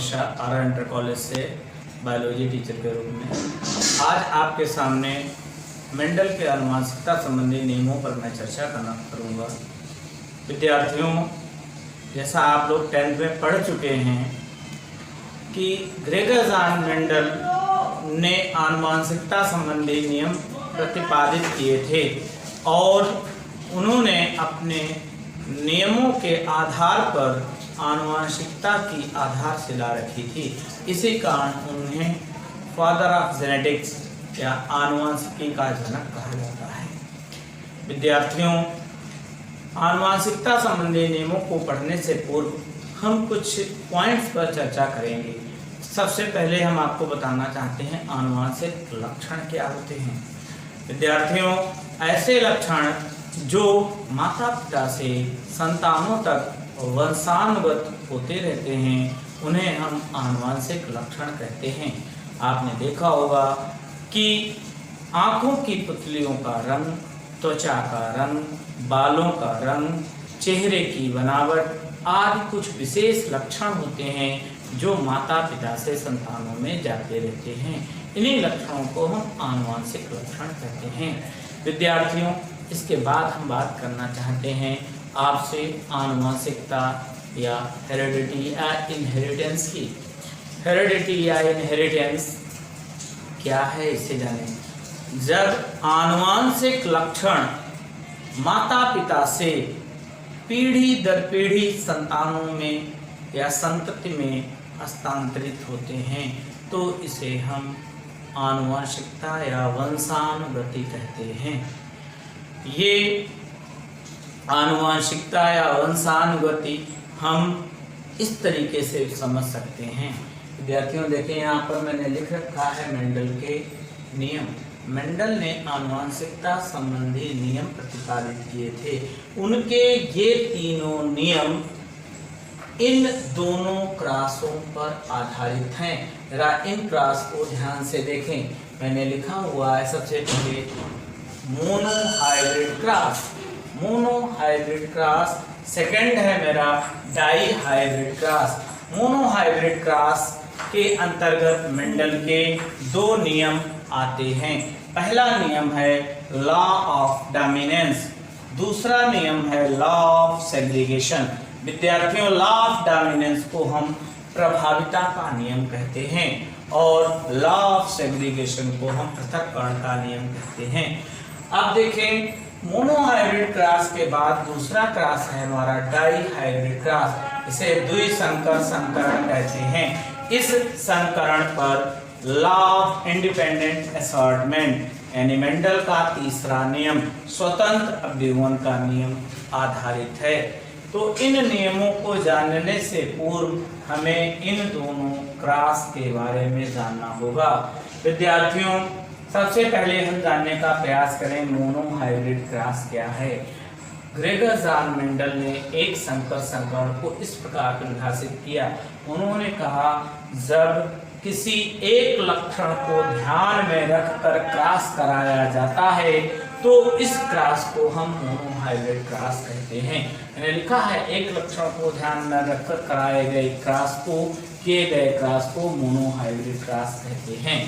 Shah are inter college से biology teacher के रूप में आज आपके सामने मेंडल के आनुवंशिकता संबंधी नियमों पर मैं चर्चा करना करूँगा। विद्यार्थियों, जैसा आप लोग 10th में पढ़ चुके हैं कि ग्रेगर जॉन मेंडल ने आनुवंशिकता संबंधी नियम प्रतिपादित किए थे और उन्होंने अपने नियमों के आधार पर आनुवंशिकता की आधारशिला रखी थी। इसी कारण उन्हें फादर ऑफ जेनेटिक्स या आनुवंशिकी का जनक कहा जाता है। विद्यार्थियों, आनुवंशिकता संबंधी नियमों को पढ़ने से पूर्व हम कुछ पॉइंट्स पर चर्चा करेंगे। सबसे पहले हम आपको बताना चाहते हैं आनुवंशिक लक्षण क्या होते हैं। विद्यार्थियों, ऐसे लक्षण जो माता पिता से संतानों तक वंशानुगत होते रहते हैं उन्हें हम आनुवंशिक लक्षण कहते हैं। आपने देखा होगा कि आँखों की पुतलियों का रंग, त्वचा का रंग, बालों का रंग, चेहरे की बनावट आदि कुछ विशेष लक्षण होते हैं जो माता पिता से संतानों में जाते रहते हैं। इन्हीं लक्षणों को हम आनुवंशिक लक्षण कहते हैं। विद्यार्थियों, इसके बाद हम बात करना चाहते हैं आपसे आनुवंशिकता या हेरिडिटी या इनहेरिटेंस की। हेरिडिटी या इनहेरिटेंस क्या है, इसे जानें। जब आनुवंशिक लक्षण माता पिता से पीढ़ी दर पीढ़ी संतानों में या संतति में हस्तांतरित होते हैं तो इसे हम आनुवंशिकता या वंशानुगति कहते हैं। ये आनुवंशिकता या वंशानुगति हम इस तरीके से समझ सकते हैं। विद्यार्थियों, देखें यहाँ पर मैंने लिख रखा है मेंडल के नियम। मेंडल ने आनुवंशिकता संबंधी नियम प्रतिपादित किए थे। उनके ये तीनों नियम इन दोनों क्रासों पर आधारित हैं। जरा इन क्रास को ध्यान से देखें। मैंने लिखा हुआ है सबसे पहले monohybrid cross, monohybrid cross. Second है मेरा dihybrid cross. Monohybrid cross के अंतर्गत मेंडल के दो नियम आते हैं। पहला नियम है लॉ ऑफ डोमिनेंस, दूसरा नियम है लॉ ऑफ सेग्रीगेशन। विद्यार्थियों, लॉ ऑफ डोमिनेंस को हम प्रभाविता का नियम कहते हैं और लॉ ऑफ सेग्रीगेशन को हम पृथक्करण का नियम कहते हैं। अब देखें, मोनोहाइब्रिड क्रॉस के बाद दूसरा क्रॉस है हमारा डाई हाइब्रिड क्रॉस। इसे द्विसंकर संकरण कहते हैं। इस संकरण पर लॉ ऑफ इंडिपेंडेंट असॉर्टमेंट यानी मेंडल का तीसरा नियम स्वतंत्र अभ्युगम का नियम आधारित है। तो इन नियमों को जानने से पूर्व हमें इन दोनों क्रॉस के बारे में जानना होगा। विद्यार्थियों, सबसे पहले हम जानने का प्रयास करें मोनोहाइब्रिड क्रॉस क्या है। ग्रेगर जॉन मेंडल ने एक संकर संकरण को इस प्रकार परिभाषित किया। उन्होंने कहा, जब किसी एक लक्षण को ध्यान में रखकर क्रॉस कराया जाता है तो इस क्रॉस को हम मोनोहाइब्रिड क्रॉस कहते हैं। मैंने लिखा है एक लक्षण को ध्यान में रखकर कराए गए क्रॉस को, किए गए क्रॉस को मोनोहाइब्रिड क्रॉस कहते हैं।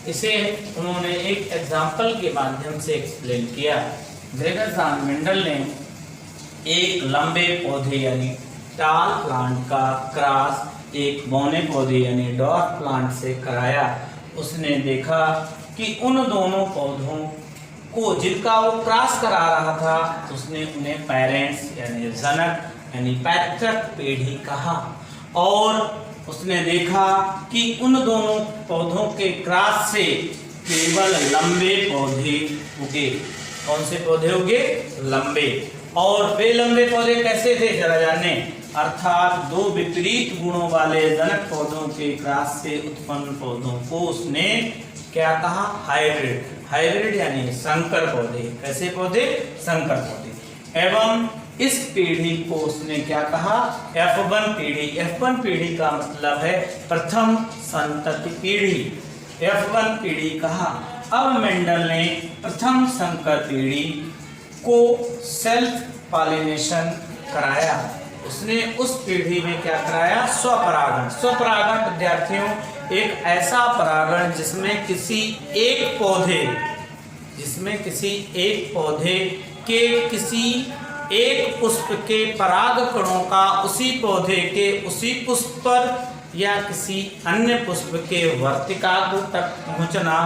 इसे उन्होंने एक एग्जाम्पल के माध्यम से एक्सप्लेन किया। ग्रेगर जॉन मेंडल ने एक लंबे पौधे यानी टाल प्लांट का क्रॉस एक बौने पौधे यानी डॉर्फ प्लांट से कराया। उसने देखा कि उन दोनों पौधों को जिनका वो क्रॉस करा रहा था उसने उन्हें पेरेंट्स यानी जनक यानी पैतृक पीढ़ी कहा और उसने देखा कि उन दोनों पौधों के क्रॉस से केवल लंबे पौधे उगे। कौन से पौधे उगे? लंबे। और वे लंबे पौधे कैसे थे, जरा जाने। अर्थात दो विपरीत गुणों वाले जनक पौधों के क्रॉस से उत्पन्न पौधों को उसने क्या कहा? हाइब्रिड। हाइब्रिड यानी संकर पौधे। कैसे पौधे? संकर पौधे। एवं इस पीढ़ी को उसने क्या कहा? F1 पीढ़ी। F1 पीढ़ी का मतलब है प्रथम संतति पीढ़ी। F1 पीढ़ी कहा। अब मेंडल ने प्रथम संकर पीढ़ी को सेल्फ पॉलिनेशन कराया। उसने उस पीढ़ी में क्या कराया? स्वपरागण। स्वपरागण विद्यार्थियों एक ऐसा परागण जिसमें किसी एक पौधे के किसी एक पुष्प के पराग कणों का उसी पौधे के उसी पुष्प पर या किसी अन्य पुष्प के वर्तिकाग्र तक पहुंचना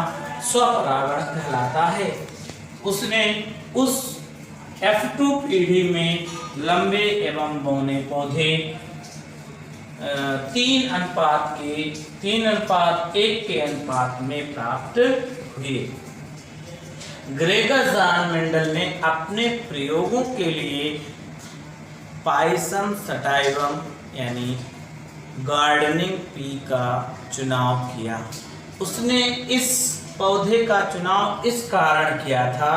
स्वपरागण कहलाता है। उसने उस F2 पीढ़ी में लंबे एवं बौने पौधे 3:1 के अनुपात में प्राप्त हुए। ग्रेगर जॉन मेंडल ने अपने प्रयोगों के लिए पायसम सटाइवम यानी गार्डनिंग पी का चुनाव किया। उसने इस पौधे का चुनाव इस कारण किया था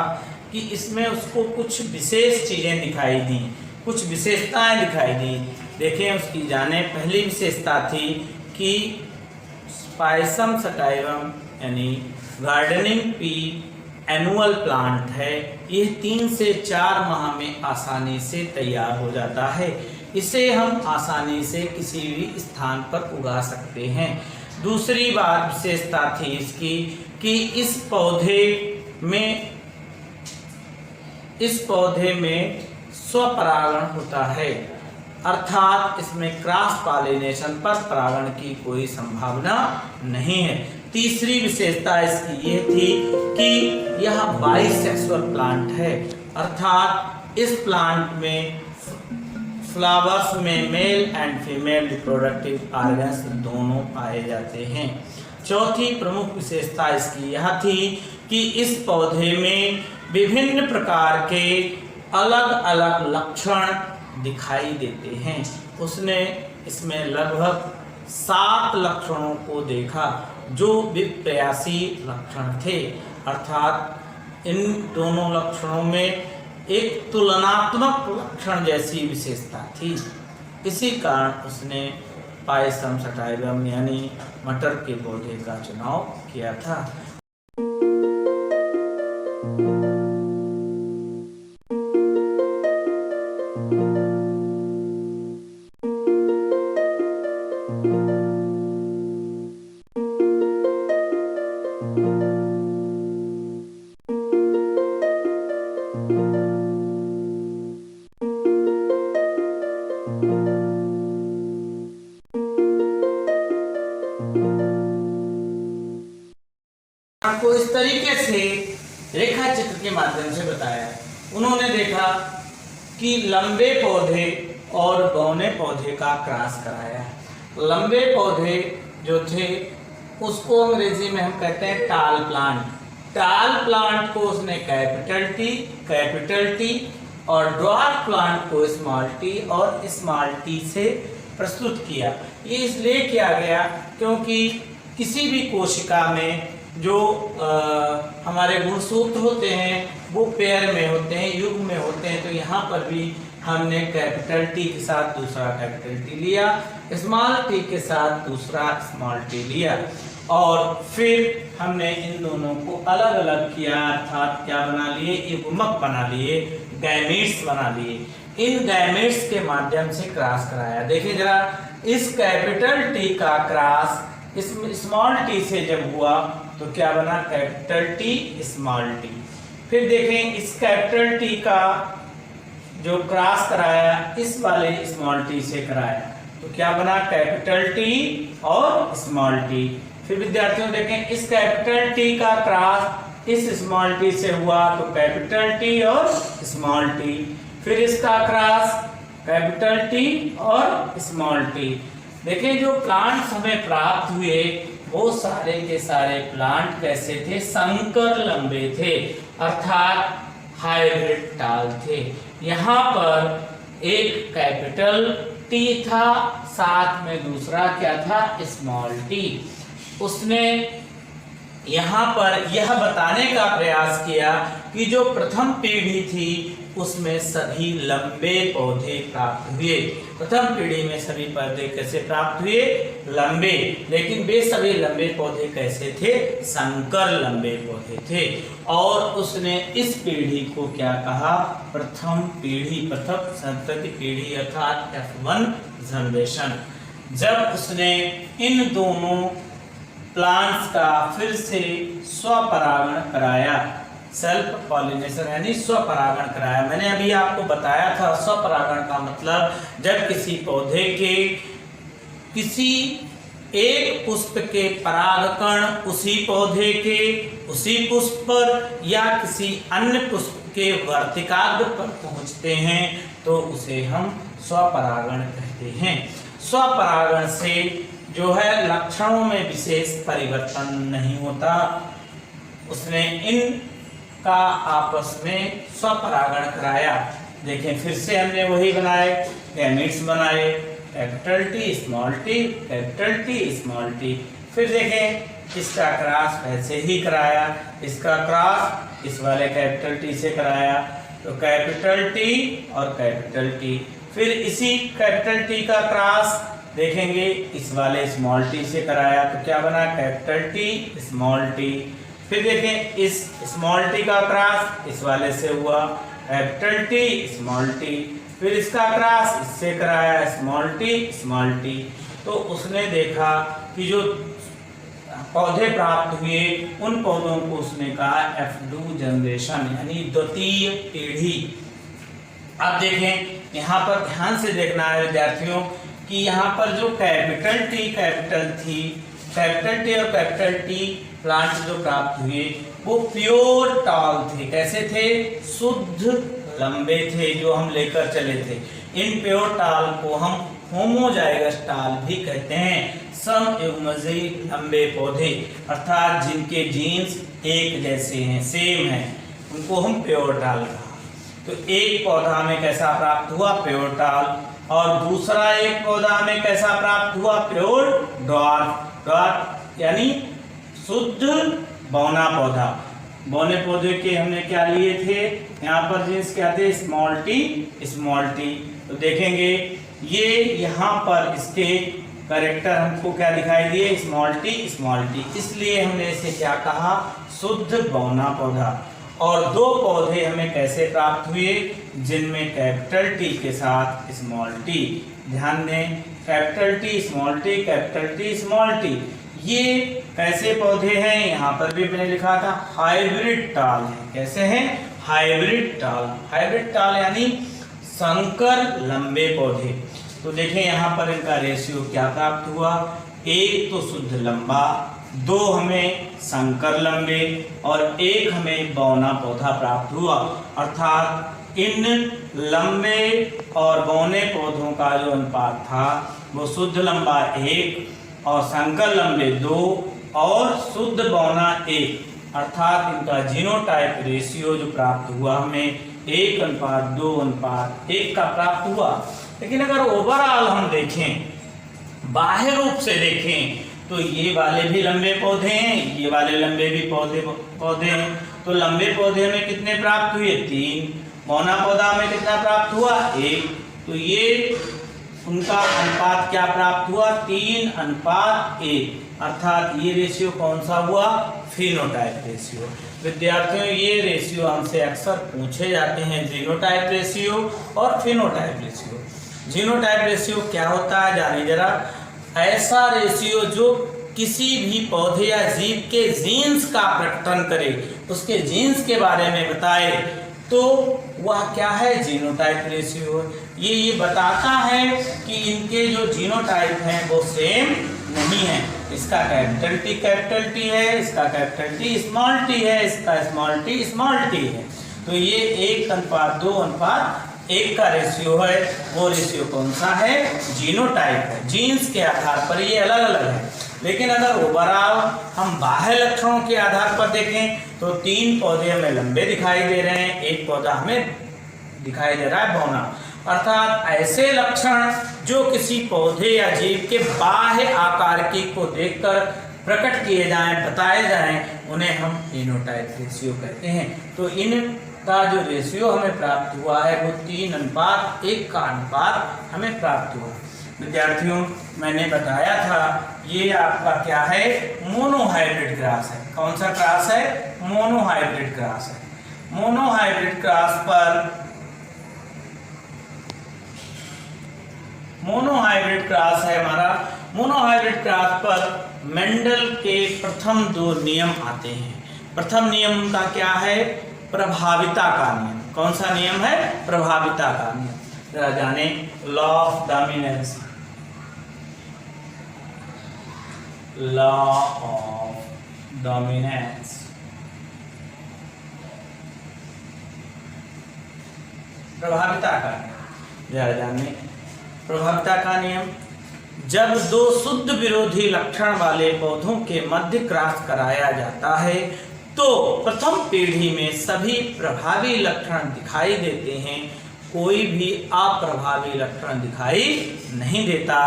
कि इसमें उसको कुछ विशेष चीजें दिखाई दी, कुछ विशेषताएं दिखाई दी। देखें उसकी जाने। पहली विशेषता थी कि पायसम सटाइवम यानी गार्डनिंग पी एनुअल प्लांट है। यह 3 से 4 माह में आसानी से तैयार हो जाता है। इसे हम आसानी से किसी भी स्थान पर उगा सकते हैं। दूसरी बात विशेषता थी इसकी कि इस पौधे में स्वपरागण होता है, अर्थात इसमें क्रॉस पॉलिनेशन पर परागण की कोई संभावना नहीं है। तीसरी विशेषता इसकी यह थी कि यह बाइसेक्सुअल प्लांट है, अर्थात इस प्लांट में फ्लावर्स में male and female reproductive organs दोनों पाए जाते हैं। चौथी प्रमुख विशेषता इसकी यह थी कि इस पौधे में विभिन्न प्रकार के अलग अलग लक्षण दिखाई देते हैं। उसने इसमें लगभग 7 लक्षणों को देखा जो विप्रयासी लक्षण थे, अर्थात इन दोनों लक्षणों में एक तुलनात्मक लक्षण जैसी विशेषता थी। इसी कारण उसने पायसम सटाइवम यानी मटर के पौधे का चुनाव किया था। को इस तरीके से रेखा चित्र के माध्यम से बताया। उन्होंने देखा कि लंबे पौधे और बौने पौधे का क्रॉस कराया। लंबे पौधे जो थे उसको अंग्रेजी में हम कहते हैं टाल प्लांट। टाल प्लांट को उसने कैपिटल टी और ड्वार्फ प्लांट को स्मॉल टी से प्रस्तुत किया। ये इसलिए किया गया क्योंकि किसी भी कोशिका में जो हमारे गुणसूत्र होते हैं वो पेयर में होते हैं, युग्म में होते हैं। तो यहाँ पर भी हमने कैपिटल टी के साथ दूसरा कैपिटल टी लिया, स्मॉल टी के साथ दूसरा स्मॉल टी लिया और फिर हमने इन दोनों को अलग अलग किया, अर्थात क्या बना लिए? युग्मक बना लिए, गैमीट्स बना लिए। इन गैमीट्स के माध्यम से क्रॉस कराया। देखिए जरा, इस कैपिटल टी का क्रॉस इस स्मॉल टी से जब हुआ तो क्या बना? Capital T small T. फिर देखें इस कैपिटल टी का जो क्रॉस कराया इस वाले स्मॉल टी से कराया तो क्या बना? कैपिटल टी और स्मॉल टी। फिर विद्यार्थियों देखें इस कैपिटल टी का क्रॉस इस स्मॉल टी से हुआ तो कैपिटल टी और स्मॉल टी। फिर इसका क्रॉस कैपिटल टी और स्मॉल टी। देखिए जो प्लांट्स हमें प्राप्त हुए वो सारे के सारे प्लांट कैसे थे? संकर लंबे थे, अर्थात हाइब्रिड टाल थे। यहाँ पर एक कैपिटल टी था, साथ में दूसरा क्या था? Small T. उसने यहाँ पर यह बताने का प्रयास किया कि जो प्रथम पीढ़ी थी उसमें सभी लंबे पौधे प्राप्त हुए। प्रथम पीढ़ी में सभी पौधे कैसे प्राप्त हुए? लंबे। लेकिन वे सभी लंबे पौधे कैसे थे? संकर लंबे पौधे थे। और उसने इस पीढ़ी को क्या कहा? प्रथम पीढ़ी, प्रथम संतति पीढ़ी अर्थात F1 जनरेशन। जब उसने इन दोनों प्लांट्स का फिर से स्वपरागण कराया, सेल्फ पॉलिनेशन यानी स्वपरागण कराया। मैंने अभी आपको बताया था स्वपरागण का मतलब जब किसी पौधे के किसी एक पुष्प के परागकण उसी पौधे के उसी पुष्प पर या किसी अन्य पुष्प के वर्तिकाग्र पर पहुंचते हैं तो उसे हम स्वपरागण कहते हैं। स्वपरागण से जो है लक्षणों में विशेष परिवर्तन नहीं होता। उसने इन का आपस में स्वपरागण कराया। देखें फिर से हमने वही बनाए, गैमीट्स बनाए, capital T small T, capital T small T. फिर देखें इसका क्रॉस वैसे ही कराया, इसका क्रॉस इस वाले कैपिटल टी से कराया, तो कैपिटल टी और कैपिटल टी। फिर इसी कैपिटल टी का क्रॉस देखेंगे इस वाले स्मॉल टी से कराया, तो क्या बना? Capital T small T. फिर देखें इस स्मॉल टी का क्रॉस इस वाले से हुआ, कैपिटल टी स्मॉल टी। फिर इसका क्रॉस इससे कराया, स्मॉल टी। तो उसने देखा कि जो पौधे प्राप्त हुए उन पौधों को उसने कहा F2 जनरेशन यानी द्वितीय पीढ़ी। अब देखें यहाँ पर ध्यान से देखना है विद्यार्थियों कि यहाँ पर जो कैपिटल टी और कैपिटल टी प्लांट जो प्राप्त हुए वो प्योर टाल थे। कैसे थे? शुद्ध लंबे थे जो हम लेकर चले थे। इन प्योर टाल को हम होमोजाइगस टाल भी कहते हैं। समयुग्मजी लंबे पौधे अर्थात जिनके जीन्स एक जैसे हैं, सेम हैं, उनको हम प्योर टाल कहा। तो एक पौधा में कैसा प्राप्त हुआ? प्योर टाल। और दूसरा एक पौधा में कैसा प्राप्त हुआ? प्योर ड्वार्फ यानी शुद्ध बौना पौधा। बौने पौधे के हमने क्या लिए थे? यहाँ पर जीन्स क्या थे? Small T. तो देखेंगे ये यहाँ पर इसके कैरेक्टर हमको क्या दिखाई दिए? Small T. इसलिए हमने इसे क्या कहा? शुद्ध बौना पौधा। और दो पौधे हमें कैसे प्राप्त हुए? जिनमें कैपिटल टी के साथ स्मॉल टी। ध्यान दें, capital T small T, capital T small T. ये कैसे पौधे हैं? यहाँ पर भी मैंने लिखा था हाइब्रिड टाल है। कैसे हैं? हाइब्रिड टाल यानी संकर लंबे पौधे। तो देखें यहाँ पर इनका रेशियो क्या प्राप्त हुआ? एक तो शुद्ध लंबा, दो हमें संकर लंबे और एक हमें बौना पौधा प्राप्त हुआ। अर्थात इन लंबे और बौने पौधों का जो अनुपात था वो शुद्ध लंबा 1 और संकर लंबे 2 और शुद्ध बौना 1। अर्थात इनका जीनोटाइप रेशियो जो प्राप्त हुआ हमें 1:2:1 का प्राप्त हुआ। लेकिन अगर ओवरऑल हम देखें, बाह्य रूप से देखें, तो ये वाले भी लंबे पौधे हैं, ये वाले लंबे भी पौधे हैं। तो लंबे पौधे में कितने प्राप्त हुए? 3। बौना पौधा में कितना प्राप्त हुआ? 1। तो ये उनका अनुपात क्या प्राप्त हुआ? 3:1। अर्थात ये रेशियो कौन सा हुआ? Phenotype ratio. विद्यार्थियों ये रेशियो हमसे अक्सर पूछे जाते हैं, जीनोटाइप रेशियो और फिनोटाइप रेशियो। जीनोटाइप रेशियो क्या होता है जानिए जरा। ऐसा रेशियो जो किसी भी पौधे या जीव के जीन्स का प्रकटन करे, उसके जीन्स के बारे में बताए, तो वह क्या है? Genotype ratio. ये बताता है कि इनके जो जीनोटाइप हैं वो सेम नहीं है। इसका कैपिटल टी है, इसका कैपिटल टी स्मॉल टी है, इसका स्मॉल टी है। तो ये 1:2:1 का रेशियो है। वो रेशियो कौन सा है? जीनोटाइप है। जीन्स के आधार पर ये अलग अलग है। लेकिन अगर ओवरऑल हम बाह्य लक्षणों के आधार पर देखें तो 3 पौधे हमें लंबे दिखाई दे रहे हैं, एक पौधा हमें दिखाई दे रहा है बौना। अर्थात ऐसे लक्षण जो किसी पौधे या जीव के बाह्य आकारकी को देखकर प्रकट किए जाएं, बताए जाएं, उन्हें हम जीनोटाइप रेशियो कहते हैं। तो इन का जो रेशियो हमें प्राप्त हुआ है वो 3:1 का अनुपात हमें प्राप्त हुआ। विद्यार्थियों, मैंने बताया था ये आपका क्या है, मोनोहाइब्रिड क्रॉस है। कौन सा क्रॉस है? मोनोहाइब्रिड क्रॉस है। मोनोहाइब्रिड क्रॉस पर मोनोहाइब्रिड क्रॉस है हमारा। मोनोहाइब्रिड क्रॉस पर मेंडल के प्रथम 2 नियम आते हैं। प्रथम नियम का क्या है? प्रभाविता का नियम। कौन सा नियम है? प्रभाविता का नियम। जरा जाने, law of dominance. Law of dominance. प्रभाविता का नियम जरा जाने। प्रभाविता का नियम, जब 2 शुद्ध विरोधी लक्षण वाले पौधों के मध्य क्रॉस कराया जाता है तो प्रथम पीढ़ी में सभी प्रभावी लक्षण दिखाई देते हैं, कोई भी अप्रभावी लक्षण दिखाई नहीं देता।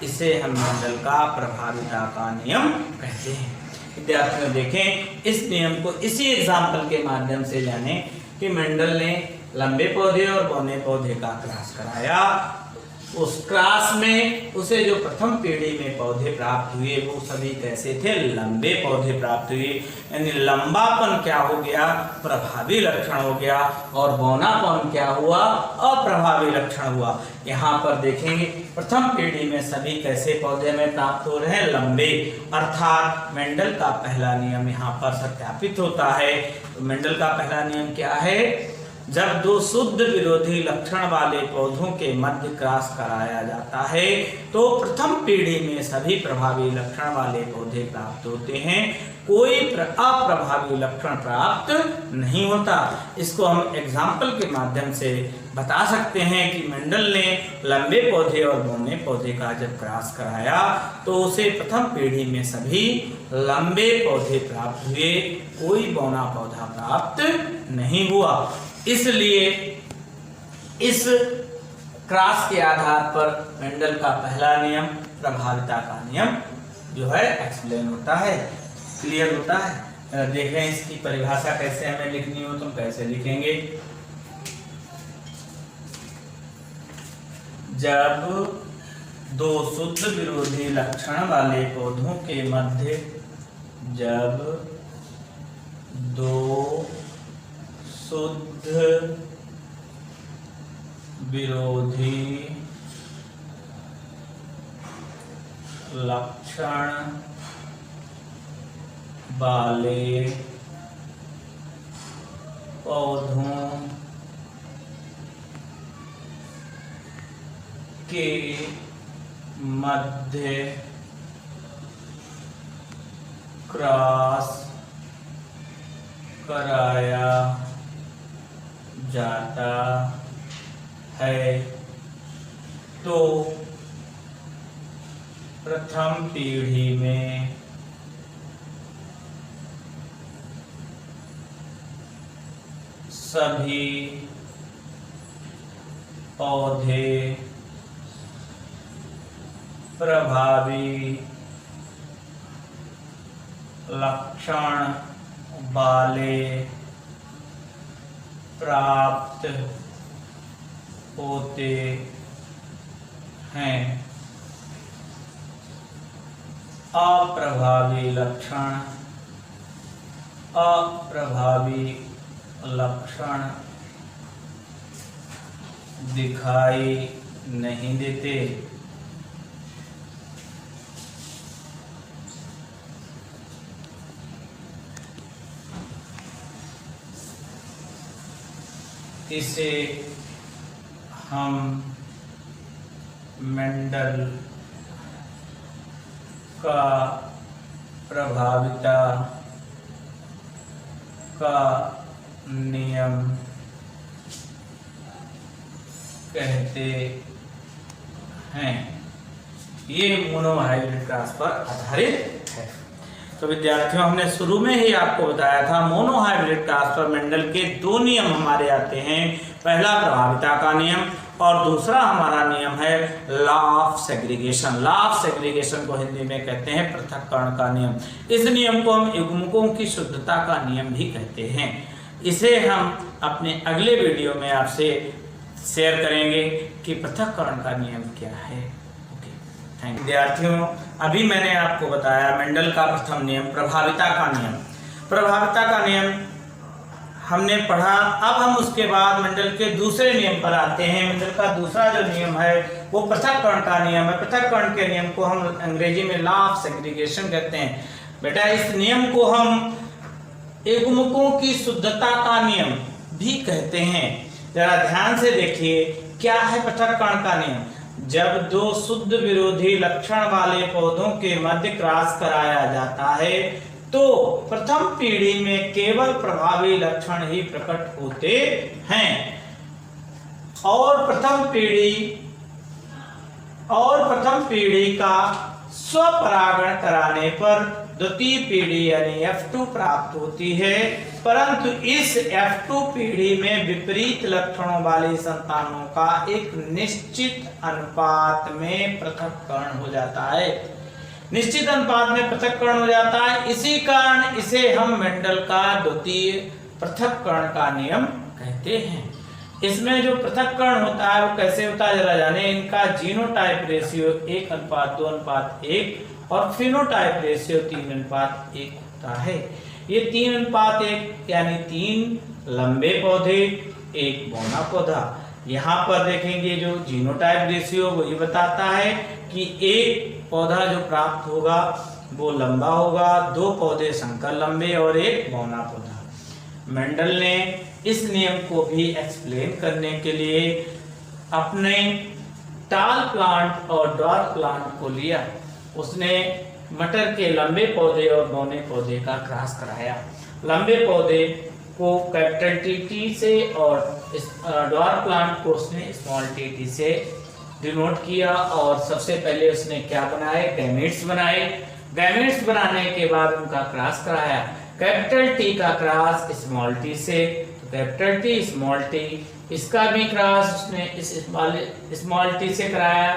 इसे हम मेंडल का प्रभाविता का नियम कहते हैं। विद्यार्थियों देखें, इस नियम को इसी एग्जाम्पल के माध्यम से जाने कि मेंडल ने लंबे पौधे और बौने पौधे का क्रॉस कराया। उस क्रॉस में उसे जो प्रथम पीढ़ी में पौधे प्राप्त हुए वो सभी कैसे थे? लंबे पौधे प्राप्त हुए। यानी लंबापन क्या हो गया? प्रभावी लक्षण हो गया। और बौनापन क्या हुआ? अप्रभावी लक्षण हुआ। यहाँ पर देखेंगे प्रथम पीढ़ी में सभी कैसे पौधे में प्राप्त हो रहे हैं? लंबे। अर्थात मेंडल का पहला नियम यहाँ पर सत्यापित होता है। तो मेंडल का पहला नियम क्या है? जब 2 शुद्ध विरोधी लक्षण वाले पौधों के मध्य क्रॉस कराया जाता है तो प्रथम पीढ़ी में सभी प्रभावी लक्षण वाले पौधे प्राप्त होते हैं, कोई अप्रभावी लक्षण प्राप्त नहीं होता। इसको हम एग्जाम्पल के माध्यम से बता सकते हैं कि मेंडल ने लंबे पौधे और बौने पौधे का जब क्रॉस कराया तो उसे प्रथम पीढ़ी में सभी लंबे पौधे प्राप्त हुए, कोई बौना पौधा प्राप्त नहीं हुआ। इसलिए इस क्रॉस के आधार पर मेंडल का पहला नियम, प्रभाविता का नियम जो है एक्सप्लेन होता है, क्लियर होता है। देखें इसकी परिभाषा कैसे हमें लिखनी हो, तुम कैसे लिखेंगे? जब 2 शुद्ध विरोधी लक्षण वाले पौधों के मध्य, जब 2 शुद्ध विरोधी लक्षण वाले पौधों के मध्य क्रॉस कराया जाता है तो प्रथम पीढ़ी में सभी पौधे प्रभावी लक्षण वाले प्राप्त होते हैं। अप्रभावी लक्षण दिखाई नहीं देते। इसे हम मेंडल का प्रभाविता का नियम कहते हैं। ये मोनोहाइब्रिड क्रॉस पर आधारित है। तो विद्यार्थियों, हमने शुरू में ही आपको बताया था मोनोहाइब्रिड क्रॉस पर मेंडल के 2 नियम हमारे आते हैं। पहला प्रभाविता का नियम और दूसरा हमारा नियम है law of segregation. Law of segregation को हिंदी में कहते हैं पृथक्करण का नियम। इस नियम को हम युग्मकों की शुद्धता का नियम भी कहते हैं। इसे हम अपने अगले वीडियो में आपसे शेयर करेंगे कि पृथक्करण का नियम क्या है। ओके, थैंक यू विद्यार्थियों। अभी मैंने आपको बताया मेंडल का प्रथम नियम प्रभाविता का नियम। प्रभाविता का नियम हमने पढ़ा। अब हम उसके बाद मेंडल के दूसरे नियम पर आते हैं। मेंडल का दूसरा जो नियम है वो पृथक्करण का नियम है। पृथक्करण के नियम को हम अंग्रेजी में लॉ ऑफ सेग्रीगेशन कहते हैं। बेटा इस नियम को हम युग्मकों की शुद्धता का नियम भी कहते हैं। जरा ध्यान से देखिए क्या है पृथक्करण का नियम। जब दो शुद्ध विरोधी लक्षण वाले पौधों के मध्य क्रॉस कराया जाता है तो प्रथम पीढ़ी में केवल प्रभावी लक्षण ही प्रकट होते हैं और प्रथम पीढ़ी का स्वपरागण कराने पर द्वितीय पीढ़ी यानी F2 प्राप्त होती है। परंतु इस F2 पीढ़ी में विपरीत लक्षणों वाले संतानों का एक निश्चित अनुपात में पृथक्करण हो जाता है। निश्चित अनुपात में पृथक्करण हो जाता है। इसी कारण इसे हम मेंडल का द्वितीय पृथक्करण का नियम कहते हैं। इसमें जो पृथक्करण होता है वो कैसे होता है जरा जाने। इनका जीनोटाइप रेशियो 1:2:1 और फिनोटाइप रेशियो 3:1 होता है। ये 3:1 यानी 3 लंबे पौधे 1 बौना पौधा। यहाँ पर देखेंगे जो जीनोटाइप रेशियो वो ये बताता है कि एक पौधा जो प्राप्त होगा वो लंबा होगा, 2 पौधे संकर लंबे और 1 बौना पौधा। मेंडल ने इस नियम को भी एक्सप्लेन करने के लिए अपने टाल प्लांट और ड्वार्फ प्लांट को लिया। उसने मटर के लंबे पौधे और बौने पौधे का क्रॉस कराया। लंबे पौधे को कैपिटल टी से और ड्वार्फ प्लांट को उसने स्मॉल टी से डिनोट किया। और सबसे पहले उसने क्या बनाए, गैमेट्स बनाए। गैमेट्स बनाने के बाद उनका क्रॉस कराया। कैपिटल टी का क्रॉस स्मॉल टी से, तो कैपिटल टी स्मॉल टी, इसका भी क्रॉस उसने इस स्मॉल टी से कराया,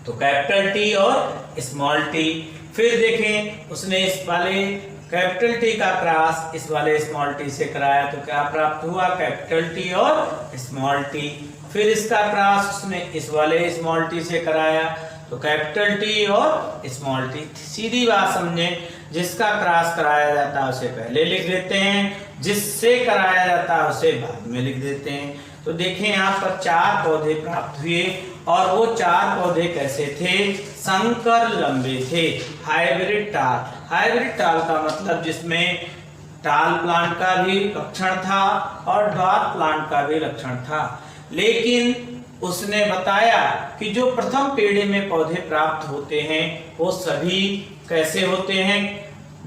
तो कैपिटल टी और स्मॉल टी। फिर देखें उसने इस वाले कैपिटल टी का क्रॉस इस वाले स्मॉल टी से कराया, तो क्या प्राप्त हुआ, कैपिटल टी और स्मॉल टी। फिर इसका क्रॉस उसने इस वाले स्मॉल टी से कराया, तो कैपिटल टी और स्मॉल टी। सीधी बात समझें, जिसका क्रॉस कराया जाता है उसे पहले लिख देते हैं, जिससे कराया जाता है उसे बाद में लिख देते हैं। तो देखें यहाँ पर 4 पौधे प्राप्त हुए और वो 4 पौधे कैसे थे, संकर लंबे थे, हाइब्रिड टाल। हाइब्रिड टाल का मतलब जिसमें टाल प्लांट का भी लक्षण था और ड्वार्फ प्लांट का भी लक्षण था। लेकिन उसने बताया कि जो प्रथम पीढ़ी में पौधे प्राप्त होते हैं वो सभी कैसे होते हैं,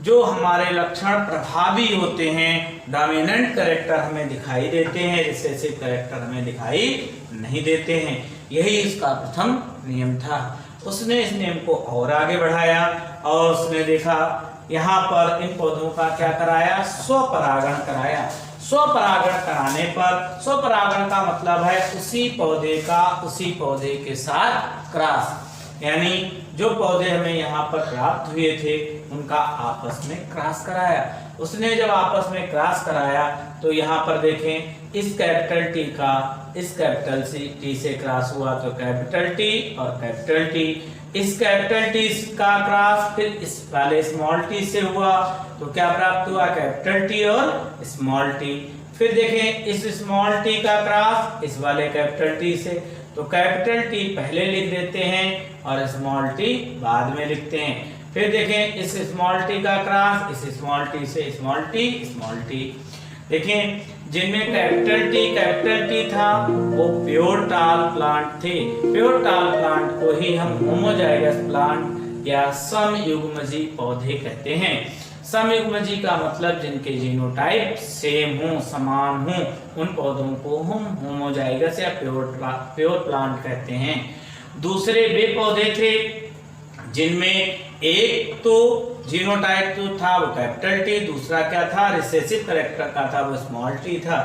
जो हमारे लक्षण प्रभावी होते हैं, डोमिनेंट कैरेक्टर हमें दिखाई देते हैं, रिसेसिव कैरेक्टर हमें दिखाई नहीं देते हैं। यही इसका प्रथम नियम था। उसने इस नियम को और आगे बढ़ाया और उसने देखा यहाँ पर इन पौधों का क्या कराया, स्वपरागण कराया। स्वपरागण कराने पर, स्वपरागण का मतलब है उसी पौधे का उसी पौधे के साथ क्रॉस, यानी जो पौधे हमें यहाँ पर प्राप्त हुए थे उनका आपस में क्रॉस कराया। उसने जब आपस में क्रॉस कराया तो यहाँ पर देखें इस कैपिटल टी का इस कैपिटल टी से क्रॉस हुआ, तो कैपिटल टी और कैपिटल टी। इस कैपिटल टी का क्रॉस फिर इस वाले स्मॉल टी से हुआ, तो क्या प्राप्त हुआ, कैपिटल टी और स्मॉल टी। फिर देखें इस स्मॉल टी का क्रॉस इस वाले कैपिटल टी से, तो कैपिटल टी पहले लिख देते हैं और स्मॉल टी बाद में लिखते हैं। फिर देखें इस स्मॉल टी का क्रॉस इस स्मॉल टी से, स्मॉल टी। देखें जिनमें कैपिटल टी था वो प्योर टाल प्लांट थे। प्योर टाल प्लांट को ही हम होमोजाइगस प्लांट या समयुग्मजी पौधे कहते हैं। समयुग्मजी का मतलब जिनके जीनोटाइप सेम हो, समान हो, उन पौधों को हम होमोजाइगस या प्योर प्लांट कहते हैं। दूसरे वे पौधे थे जिनमें एक तो जीनोटाइप तो था वो कैपिटल टी, दूसरा क्या था, रिसेसिव कैरेक्टर का था वो स्मॉल टी था।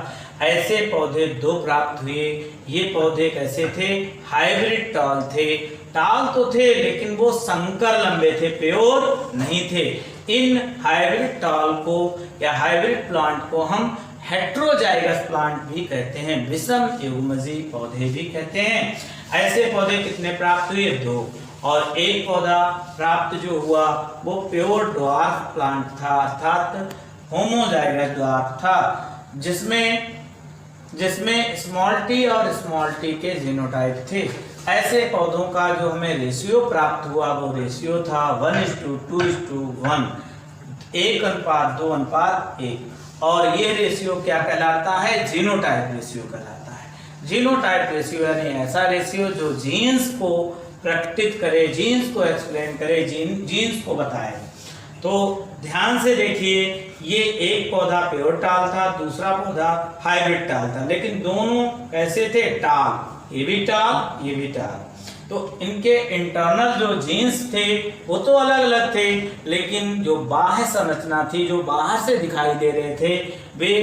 ऐसे पौधे 2 प्राप्त हुए। ये पौधे कैसे थे, हाइब्रिड टाल थे। टाल तो थे लेकिन वो संकर लंबे थे, प्योर नहीं थे। इन हाइब्रिड टाल को या हाइब्रिड प्लांट को हम हेट्रोजाइगस प्लांट भी कहते हैं, विषम युग्मजी पौधे भी कहते हैं। ऐसे पौधे कितने प्राप्त हुए? 2। और एक पौधा प्राप्त जो हुआ वो प्योर ड्वार्फ प्लांट था, अर्थात होमोजाइगस ड्वार्फ था, जिसमें स्मॉल टी और स्मॉल टी के जीनोटाइप थे। ऐसे पौधों का जो हमें रेशियो प्राप्त हुआ वो रेशियो था 1:2:1, 1:2:1। और ये रेशियो क्या कहलाता है? जीनोटाइप रेशियो कहलाता है। जीनोटाइप रेशियो यानी ऐसा रेशियो जो जीन्स को प्रकटित करे, जीन्स को एक्सप्लेन करे, जीन्स को बताए। तो ध्यान से देखिए, ये एक पौधा प्योर टाल था, दूसरा पौधा हाइब्रिड टाल था, लेकिन दोनों कैसे थे? टाल, ये भी टाल, ये भी टाल। तो इनके इंटरनल जो जीन्स थे वो तो अलग अलग थे, लेकिन जो बाह्य संरचना थी, जो बाहर से दिखाई दे रहे थे, वे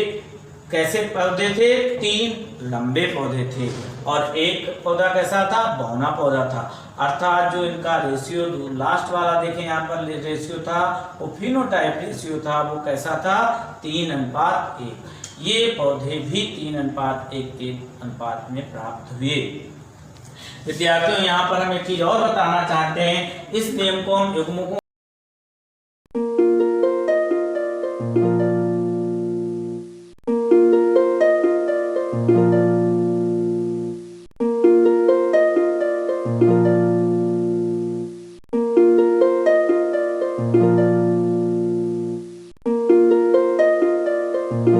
कैसे पौधे थे? 3 लंबे पौधे थे। और एक पौधा कैसा था? बौना पौधा था। अर्थात जो इनका रेशियो लास्ट वाला देखें यहाँ पर रेशियो था, वो फिनोटाइप रेशियो था, वो कैसा था? 3:1। ये पौधे भी 3:1 के अनुपात में प्राप्त हुए। विद्यार्थियों, यहाँ पर हम एक चीज और बताना चाहते हैं। इस नियम को हम युग्मकों